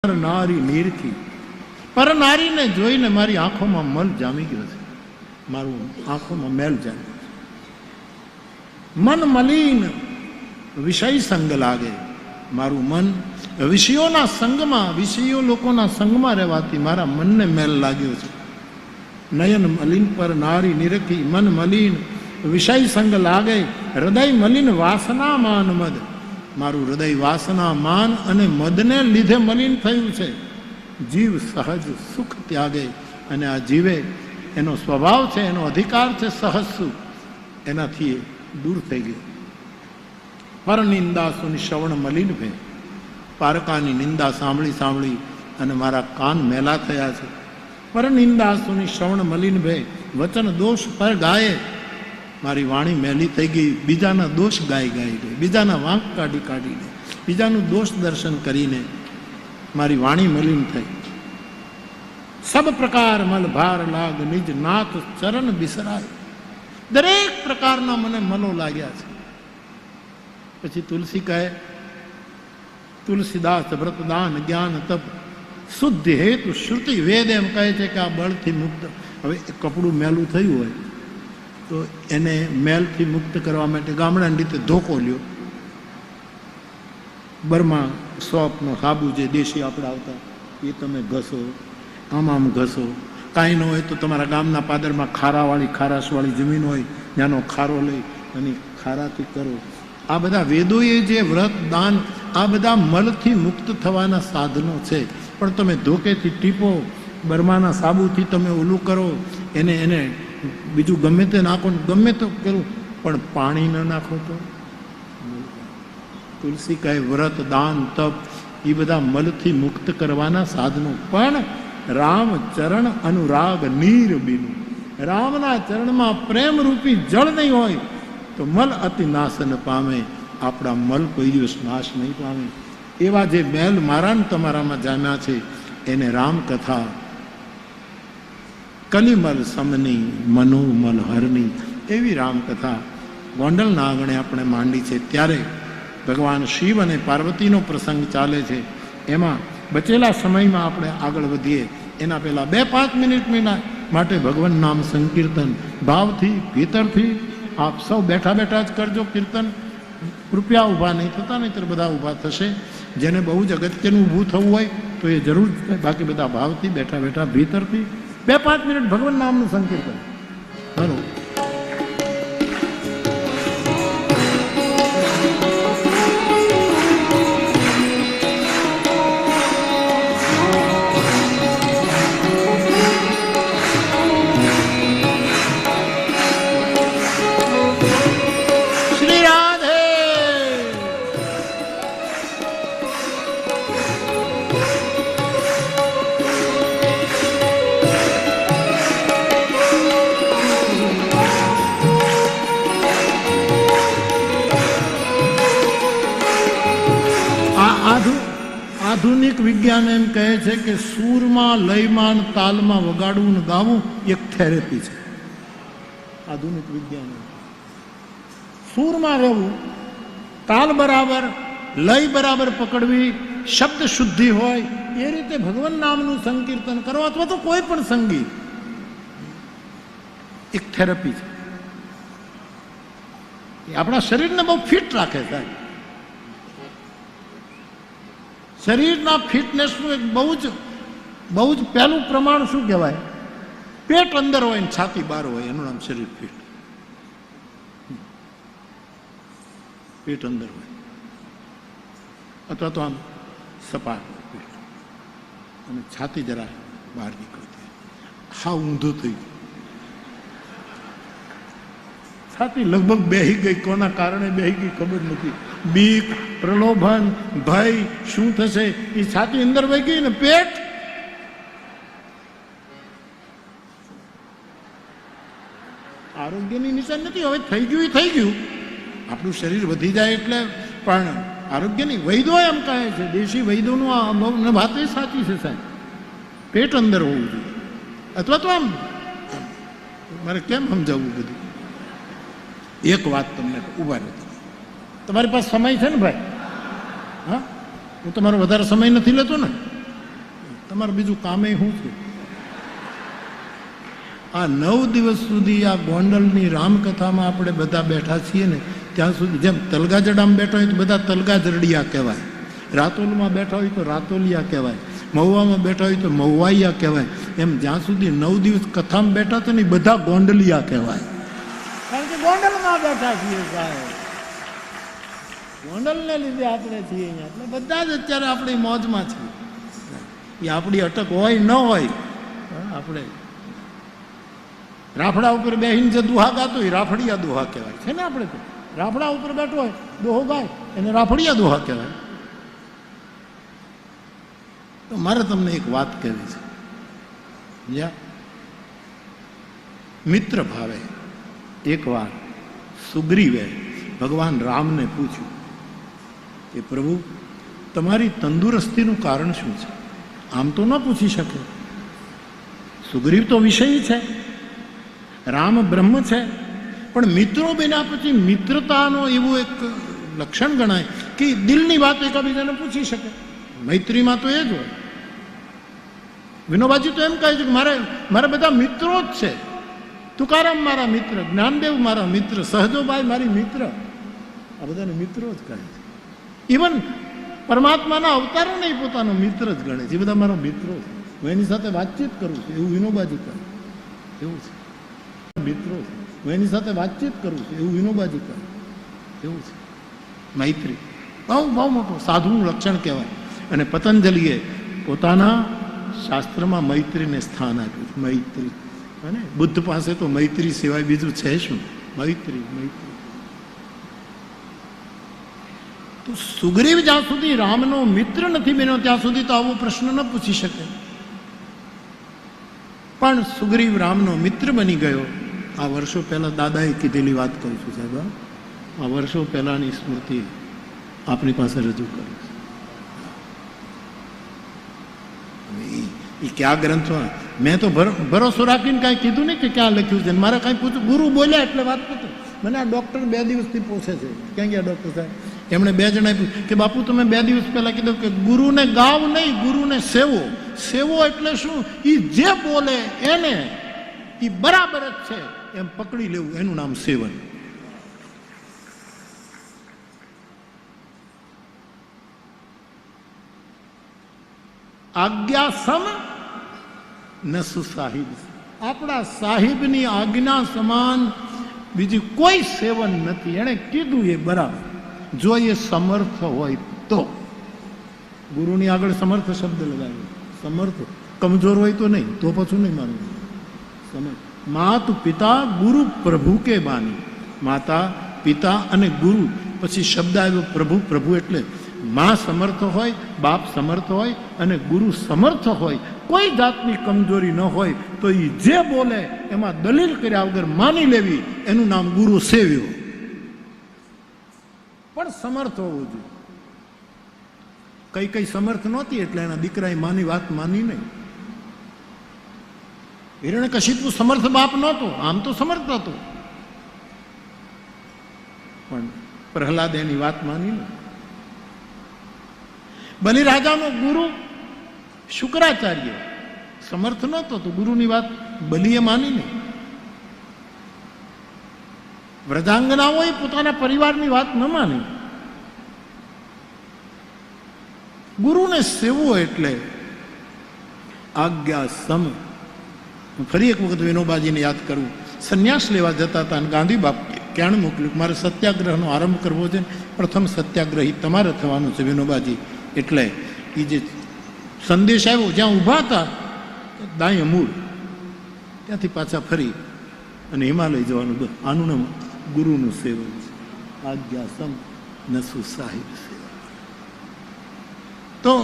નારી નીરખી પર નારીને જોઈને મારી આંખોમાં મલ જામી ગયો છે, મારું આંખોમાં મેલ જામી મન મલિન વિષય સંગ લાગે, મારું મન વિષયોના સંગમાં, વિષયો લોકોના સંગમાં રહેવાથી મારા મનને મેલ લાગ્યો છે. નયન મલિન પર નારી નિરખી મન મલિન વિષય સંગ લાગે, હૃદય મલિન વાસના માન મદ, મારું હૃદય વાસના માન અને મદને લીધે મલિન થયું છે. જીવ સહજ સુખ ત્યાગે, અને આ જીવે એનો સ્વભાવ છે, એનો અધિકાર છે સહજ સુખ, એનાથી દૂર થઈ ગયો. પર નિંદા સુની શ્રવણ મલિન ભે, પારકાની નિંદા સાંભળી સાંભળી અને મારા કાન મેલા થયા છે. પર નિંદા સુની શ્રવણ મલિન ભે, વચન દોષ પર ગાયે, મારી વાણી મેલી થઈ ગઈ, બીજાના દોષ ગાઈ ગાઈ ગઈ, બીજાના વાંક કાઢી કાઢીને, બીજાનું દોષ દર્શન કરીને મારી વાણી મલિન થઈ. સબ પ્રકાર મલ ભાર લાગ, નિજ નાથ ચરણ બિસરાય, દરેક પ્રકારના મને મલો લાગ્યા છે. પછી તુલસી કહે, તુલસીદાસ વ્રતદાન જ્ઞાન તપ શુદ્ધ હેતુ શ્રુતિ વેદ એમ કહે છે કે આ બળથી મુક્ત. હવે કપડું મેલું થયું હોય તો એને મેલથી મુક્ત કરવા માટે ગામડાની રીતે ધોકો લ્યો. બર્મા સોપનો સાબુ જે દેશી આપણે આવતા એ તમે ઘસો, આમ ઘસો. કાંઈ ન હોય તો તમારા ગામના પાદરમાં ખારાવાળી ખારાશવાળી જમીન હોય ત્યાંનો ખારો લઈ અને ખારાથી કરો. આ બધા વેદોએ જે વ્રત દાન આ બધા મલથી મુક્ત થવાના સાધનો છે. પણ તમે ધોકેથી ટીપો, બર્માના સાબુથી તમે ઓલું કરો, એને બીજું ગમે તે નાખો, ગમે તો કરું, પણ પાણી ન નાખો તો. તુલસી કહે વ્રત દાન તપ એ બધા મલથી મુક્ત કરવાના સાધનો, પણ રામ ચરણ અનુરાગ નીર બીનું, રામના ચરણમાં પ્રેમ રૂપી જળ નહીં હોય તો મલ અતિ નાશ ન પામે. આપણા મલ કોઈ દિવસ નાશ નહીં પામે. એવા જે મેલ મારા ને તમારામાં જામ્યા છે એને રામકથા કલિમલ સમની મનોમલ હરની એવી રામકથા ગોંડલના આંગણે આપણે માંડી છે. ત્યારે ભગવાન શિવ અને પાર્વતીનો પ્રસંગ ચાલે છે. એમાં બચેલા સમયમાં આપણે આગળ વધીએ એના પહેલાં 2-5 મિનિટ માટે ભગવાન નામ સંકીર્તન ભાવથી ભીતરથી આપ સૌ બેઠા બેઠા જ કરજો કીર્તન. કૃપયા ઊભા નહીં થતા, નહીંતર બધા ઊભા થશે. જેને બહુ જ અગત્યનું ઊભું થવું હોય તો એ જરૂર, બાકી બધા ભાવથી બેઠા બેઠા ભીતરથી 2-5 મિનિટ ભગવાન નામનું સંકીર્તન. બરોબર. આધુનિક વિજ્ઞાન એમ કહે છે કે સૂરમાં, લયમાં, તાલમાં વગાડવું ને ગાવું એક થેરેપી છે. આધુનિક વિજ્ઞાન સૂરમાં રહેવું, તાલ બરાબર, લય બરાબર પકડવી, શબ્દ શુદ્ધિ હોય એ રીતે ભગવાન નામનું સંકીર્તન કરો અથવા તો કોઈ પણ સંગીત એક થેરેપી છે. એ આપણા શરીરને બહુ ફિટ રાખે છે. શરીરના ફિટનેસનું એક બહુ જ પહેલું પ્રમાણ શું કહેવાય? પેટ અંદર હોય ને છાતી બહાર હોય, એનું નામ શરીર ફિટ. પેટ અંદર હોય અથવા તો આમ સપાટ પેટ અને છાતી જરા બહાર નીકળતી, હા ઊંધું થઈ ગયું. છાતી લગભગ બેહી ગઈ. કોના કારણે બેહી ગઈ ખબર નથી. બીક, પ્રલોભન, ભય, શું થશે એ છાતી અંદર વહી ગઈ ને પેટ આરોગ્યની નિશાન નથી. હવે થઈ ગયું એ થઈ ગયું. આપણું શરીર વધી જાય એટલે, પણ આરોગ્યની વૈદો એમ કહે છે, દેશી વૈદોનું આ વાત એ સાચી છે સાહેબ. પેટ અંદર હોવું જોઈએ. અથવા તો આમ મારે કેમ સમજાવવું બધું? એક વાત તમને ઉભા નથી, તમારી પાસે સમય છે ને ભાઈ? હા, હું તમારો વધારે સમય નથી લેતો ને. તમારે બીજું કામે શું છે? આ 9 દિવસ સુધી આ ગોંડલની રામકથામાં આપણે બધા બેઠા છીએ ને ત્યાં સુધી, જેમ તલગાજડામાં બેઠા હોય તો બધા તલગાજરડિયા કહેવાય, રાતોલમાં બેઠા હોય તો રાતોલિયા કહેવાય, મહુવામાં બેઠા હોય તો મહુવાઈયા કહેવાય, એમ જ્યાં સુધી 9 દિવસ કથામાં બેઠા છે ને બધા ગોંડલિયા કહેવાય. કારણ કે ગોંડલમાં બેઠા છીએ સાહેબ, ગોંડલને લીધે આપણે છીએ અહીંયા, એટલે બધા જ અત્યારે આપણી મોજમાં છીએ. એ આપણી અટક હોય ન હોય, આપણે રાફડા ઉપર બેહીને જે દુહા ગાતો હોય રાફડિયા દુહા કહેવાય છે ને. આપણે તો રાફડા ઉપર બેઠો હોય દોહો ગાય એને રાફડિયા દુહા કહેવાય. તો મારે તમને એક વાત કહેવી છે. જ્યાં મિત્ર ભાવે એકવાર સુગ્રીવે ભગવાન રામને પૂછ્યું કે પ્રભુ તમારી તંદુરસ્તીનું કારણ શું છે? આમ તો ન પૂછી શકે. સુગ્રીવ તો વિષય છે, રામ બ્રહ્મ છે, પણ મિત્રો બન્યા પછી મિત્રતાનો એવું એક લક્ષણ ગણાય કે દિલની વાત એકબીજાને પૂછી શકે. મૈત્રીમાં તો એ જ હોય. વિનોબાજી તો એમ કહે છે કે મારે બધા મિત્રો જ છે. તુકારામ મારા મિત્ર, જ્ઞાનદેવ મારા મિત્ર, સહજોબાઈ મારી મિત્ર, આ બધાને મિત્રો જ કહે છે. ઇવન પરમાત્માના અવતારો નહીં પોતાનો મિત્ર જ ગણે છે. એ બધા મારો મિત્રો છે, હું એની સાથે વાતચીત કરું છું, એવું વિનોબાજી કહે. એવું છે મિત્રો છે, હું એની સાથે વાતચીત કરું છું, એવું વિનોબાજી કહે. એવું છે મૈત્રી. બહુ મોટું સાધુનું લક્ષણ કહેવાય. અને પતંજલિએ પોતાના શાસ્ત્રમાં મૈત્રીને સ્થાન આપ્યું છે. મૈત્રી, અને બુદ્ધ પાસે તો મૈત્રી સિવાય બીજું છે શું? મૈત્રી. તો સુગ્રીવ જ્યાં સુધી રામનો મિત્ર નથી બન્યો ત્યાં સુધી તો આવો પ્રશ્ન ન પૂછી શકે. પણ સુગ્રીવ રામનો મિત્ર બની ગયો. આ વર્ષો પહેલા દાદાએ કીધેલી વાત કરું છું સાહેબ. આ વર્ષો પહેલાની સ્મૃતિ આપણી પાસે રજૂ કરું છું. એ ક્યાં ગ્રંથમાં મેં તો ભરોસો રાખીને કાંઈ કીધું નહીં કે ક્યાં લખ્યું છે. મારે કાંઈ પૂછ્યું, ગુરુ બોલ્યા એટલે વાત પૂછું. મને આ ડૉક્ટર 2 દિવસથી પૂછે છે, ક્યાં ગયા ડૉક્ટર સાહેબ? એમણે 2 જણાએ પૂછ્યું કે બાપુ તમે 2 દિવસ પહેલાં કીધું કે ગુરુને ગાવ નહીં, ગુરુને સેવો. સેવો એટલે શું? એ જે બોલે એને એ બરાબર જ છે એમ પકડી લેવું, એનું નામ સેવન. આજ્ઞા સમ નસુ સાહિબ. આપણા સાહિબની આજ્ઞા સમાન બીજી કોઈ સેવન નથી. એણે કીધું એ બરાબર, જો એ સમર્થ હોય તો. ગુરુની આગળ સમર્થ શબ્દ લગાવ્યો. સમર્થ, કમજોર હોય તો નહીં, તો પાછું નહીં માનવું. સમર્થ. માત પિતા ગુરુ પ્રભુ કે બાની. માતા પિતા અને ગુરુ, પછી શબ્દ આવ્યો પ્રભુ. પ્રભુ એટલે માં સમર્થ હોય, બાપ સમર્થ હોય અને ગુરુ સમર્થ હોય, કોઈ જાતની કમજોરી ન હોય તો એ જે બોલે એમાં દલીલ કર્યા વગર માની લેવી, એનું નામ ગુરુ સેવ્યો. પણ સમર્થ હોવું જોઈએ. કઈ સમર્થ નહોતી એટલે એના દીકરાએ માની વાત માની નહીં. હિરણ્યકશિપુ સમર્થ બાપ નહોતો, આમ તો સમર્થ હતો, પણ પ્રહલાદ એની વાત માની નહીં. બલિરાજાનો ગુરુ શુક્રાચાર્ય સમર્થ નહોતો તો ગુરુની વાત બલિએ માની નહીં. વ્રજાંગનાઓએ પોતાના પરિવારની વાત ન માની. ગુરુને સેવો એટલે આજ્ઞા સમ. ફરી એક વખત વિનોબાજીને યાદ કરું. સંન્યાસ લેવા જતા હતા અને ગાંધી બાપ ક્યાં મોકલ્યું, મારે સત્યાગ્રહનો આરંભ કરવો છે, પ્રથમ સત્યાગ્રહી તમારે થવાનું છે વિનોબાજી. એટલે એ જે સંદેશ આવ્યો, જ્યાં ઊભા હતા દાય મૂળ, ત્યાંથી પાછા ફરી અને હિમાલય જવાનું. આનું નામ ગુરુનું સેવન છે. આજ્ઞા સમ નસુ સાહિબ સેવા. તો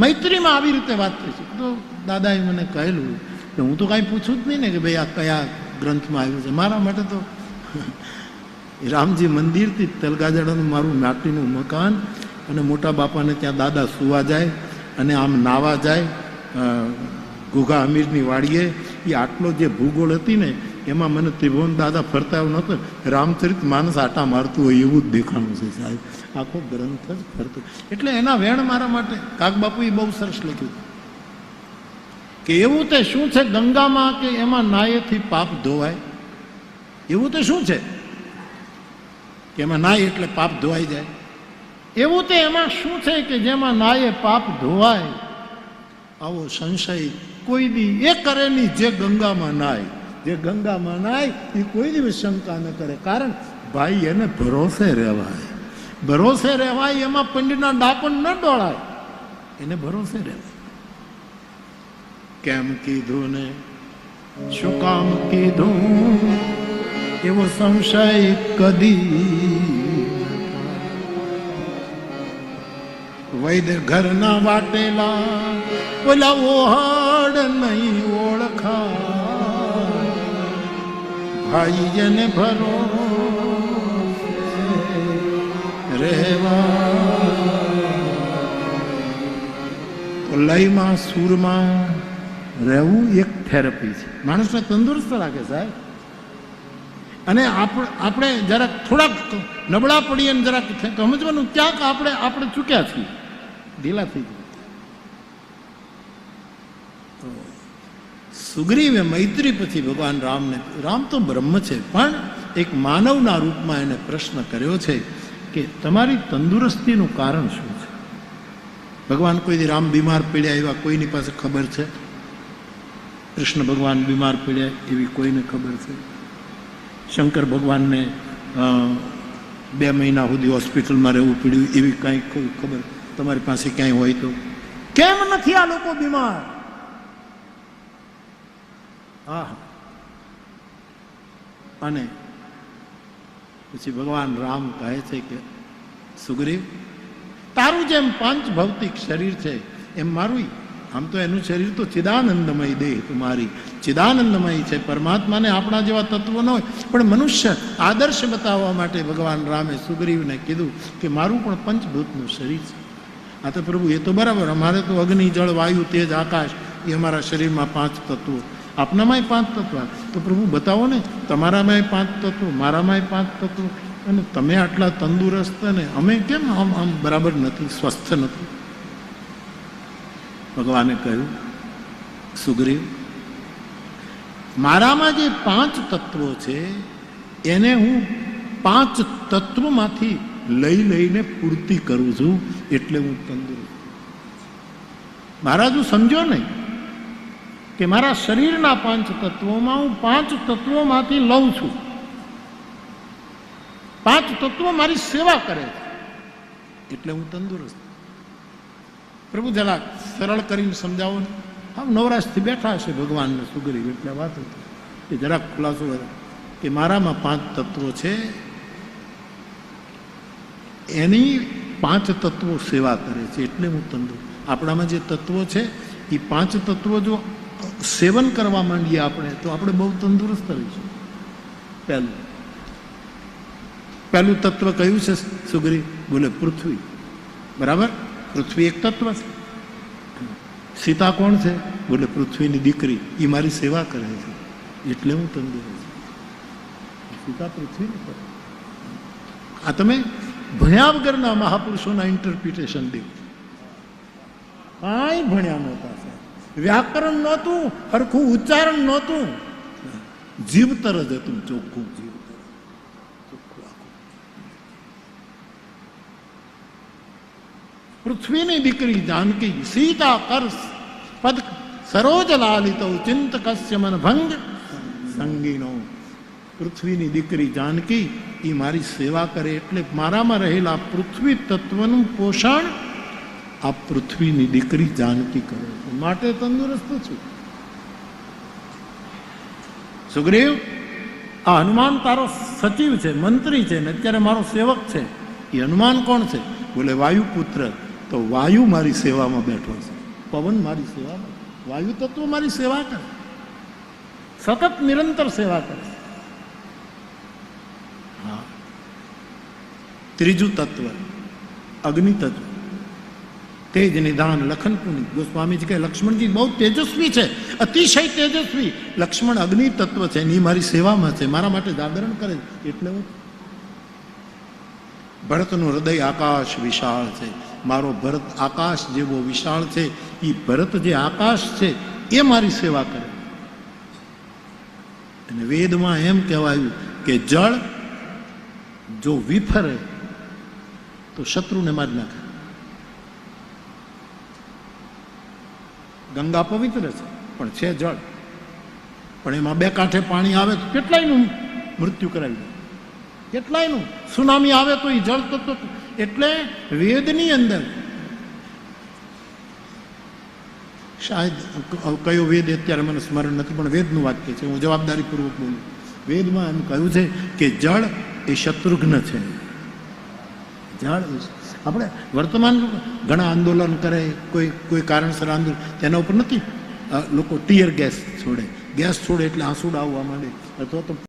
મૈત્રીમાં આવી રીતે વાત થઈ છે. તો દાદાએ મને કહેલું કે હું તો કાંઈ પૂછું જ નહીં ને કે ભાઈ આ કયા ગ્રંથમાં આવ્યું છે. મારા માટે તો રામજી મંદિરથી તલગાજડાનું મારું માટીનું મકાન અને મોટા બાપાને ત્યાં દાદા સુવા જાય અને આમ નાવા જાય ઘોઘા અમીરની વાડીએ, એ આટલો જે ભૂગોળ હતી ને એમાં મને ત્રિભુવન દાદા ફરતા એવું નહોતું, રામચરિત માનસ આટા મારતું હોય એવું જ દેખાણું છે સાહેબ, આખો ગ્રંથ જ ફરતો. એટલે એના વેણ મારા માટે કાગબાપુએ બહુ સરસ લખ્યું કે એવું તે શું છે ગંગામાં કે એમાં નાયેથી પાપ ધોવાય? એવું તે શું છે કે એમાં નાય એટલે પાપ ધોવાઈ જાય? એવું તે એમાં શું છે કે જેમાં નાયે પાપ ધોવાય? આવો સંશય કોઈ દી એ કરે નહીં જે ગંગામાં નાય. જે ગંગામાં નાય એ કોઈ દિવસ શંકા ન કરે, કારણ ભાઈ એને ભરોસે રહેવાય. ભરોસે રહેવાય, એમાં પંડિતના ડાપણ ન ડોળાય, એને ભરોસે રહેવાય. કેમ કીધું ને શું કામ કીધું એવો સંશય કદી. વૈદ્ય ઘરના વાટેલા ઓલા ઓહડ નહીં ઓળખા, ભાઈ જેને ભરોસે રહેવા. તો લયમાં સૂરમાં રહેવું એક થેરપી છે, માણસને તંદુરસ્ત રાખે સાહેબ. અને આપણે જરાક થોડાક નબળા પડીએ ને જરાક સમજવાનું ક્યાંક આપણે ચૂક્યા છીએ, ઢીલા થઈ ગયા. સુગ્રીવે મૈત્રી પછી ભગવાન રામને, રામ તો બ્રહ્મ છે પણ એક માનવના રૂપમાં એને પ્રશ્ન કર્યો છે કે તમારી તંદુરસ્તીનું કારણ શું છે? ભગવાન કોઈ દી રામ બીમાર પડ્યા એવા કોઈની પાસે ખબર છે? કૃષ્ણ ભગવાન બીમાર પડ્યા એવી કોઈને ખબર છે? શંકર ભગવાનને 2 મહિના સુધી હોસ્પિટલમાં રહેવું પડ્યું એવી કાંઈ કોઈ ખબર તમારી પાસે ક્યાંય હોય તો? કેમ નથી આ લોકો બીમાર? હા. અને પછી ભગવાન રામ કહે છે કે સુગ્રીવ, તારું જેમ પાંચ ભૌતિક શરીર છે એમ મારું, આમ તો એનું શરીર તો ચિદાનંદમય દેહ તમારી ચિદાનંદમય છે, પરમાત્માને આપણા જેવા તત્વો ન હોય, પણ મનુષ્ય આદર્શ બતાવવા માટે ભગવાન રામે સુગ્રીવને કીધું કે મારું પણ પંચભૂતનું શરીર છે. આ તો પ્રભુ એ તો બરાબર, અમારે તો અગ્નિ જળ વાયુ તેજ આકાશ એ અમારા શરીરમાં 5 તત્વો, આપનામાંય 5 તત્વ. તો પ્રભુ બતાવો ને, તમારામાંય 5 તત્વો, મારામાંય 5 તત્વો, અને તમે આટલા તંદુરસ્ત ને અમે કેમ આમ બરાબર નથી, સ્વસ્થ નથી? ભગવાને કહ્યું સુગ્રીવ, મારામાં જે 5 તત્વો છે એને હું 5 તત્વોમાંથી લઈને પૂર્તિ કરું છું, એટલે હું તંદુરસ્ત. મહારાજ સમજો નહીં કે મારા શરીરના 5 તત્વોમાં હું 5 તત્વોમાંથી લઉં છું. 5 તત્વો મારી સેવા કરે છે એટલે હું તંદુરસ્ત. પ્રભુ જરા સરળ કરીને સમજાવો ને. હા, નવરાશથી બેઠા હશે ભગવાનને સુગ્રીવ, એટલે વાત હતી કે જરાક ખુલાસો કે મારામાં 5 તત્વો છે, એની 5 તત્વો સેવા કરે છે એટલે હું તંદુરસ્ત. આપણામાં જે તત્વો છે એ 5 તત્વો જો સેવન કરવા માંડીએ આપણે તો આપણે બહુ તંદુરસ્ત રહીશું. પહેલું તત્વ કયું છે સુગ્રીવ? બોલે પૃથ્વી. બરાબર, પૃથ્વી એક તત્વ છે. સીતા કોણ છે? બોલે પૃથ્વીની દીકરી, એ મારી સેવા કરે છે એટલે હું તંદુરસ્ત. સીતા પૃથ્વીની પર. આ તમે ભણ્યા વગરના મહાપુરુષોના ઇન્ટરપ્રિટેશન દેવ. કાંઈ ભણ્યા નહોતા સાહેબ, વ્યાકરણ નહોતું, હરખું ઉચ્ચારણ નહોતું, જીવતર જ હતું, ચોખ્ખું જીવતર. પૃથ્વીની દીકરી જાનકી સીતા કર પદ સરોજ લાલિતો ચિંતકસ્ય મન ભંગ સંગીનો. પૃથ્વીની દીકરી જાનકી એ મારી સેવા કરે એટલે મારામાં રહેલા પૃથ્વી તત્વનું પોષણ આ પૃથ્વીની દીકરી જાનકી કરે છે, માટે તંદુરસ્ત છું. સુગ્રીવ, આ હનુમાન તારો સચિવ છે, મંત્રી છે, ને અત્યારે મારો સેવક છે. એ હનુમાન કોણ છે? બોલે વાયુપુત્ર. તો વાયુ મારી સેવામાં બેઠો છે, પવન મારી સેવામાં, વાયુ તત્વ મારી સેવા કરે, સતત નિરંતર સેવા કરે. હા. ત્રીજું તત્વ અગ્નિ તત્વ. તેજ નિદાન લખન પુનિત. ગોસ્વામીજી કહે લક્ષ્મણજી બહુ તેજસ્વી છે, અતિશય તેજસ્વી. લક્ષ્મણ અગ્નિ તત્વ છે, એની મારી સેવામાં છે, મારા માટે જાગરણ કરે છે. એટલે હું ભરતનું હૃદય આકાશ વિશાળ છે. મારો ભરત આકાશ જેવો વિશાળ છે. એ ભરત જે આકાશ છે એ મારી સેવા કરે. અને વેદમાં એમ કહેવાયું કે જળ જો વિફરે તો શત્રુને મારી નાખે. ગંગા પવિત્ર છે પણ છે જળ, પણ એમાં બે કાંઠે પાણી આવે તો કેટલાયનું મૃત્યુ કરાવી દે, કેટલાયનું. સુનામી આવે તો એ જળ તત્વ. એટલે વેદની અંદર શાયદ કયો વેદ અત્યારે મને સ્મરણ નથી, પણ વેદનું વાક્ય છે, હું જવાબદારીપૂર્વક બોલું. વેદમાં એમ કહ્યું છે કે જળ એ શત્રુઘ્ન છે. જળ આપણે વર્તમાન ઘણા આંદોલન કરે, કોઈ કારણસર આંદોલન, તેના ઉપર નથી લોકો ટીયર ગેસ છોડે. ગેસ છોડે એટલે આંસુડા આવવા માંડે અથવા તો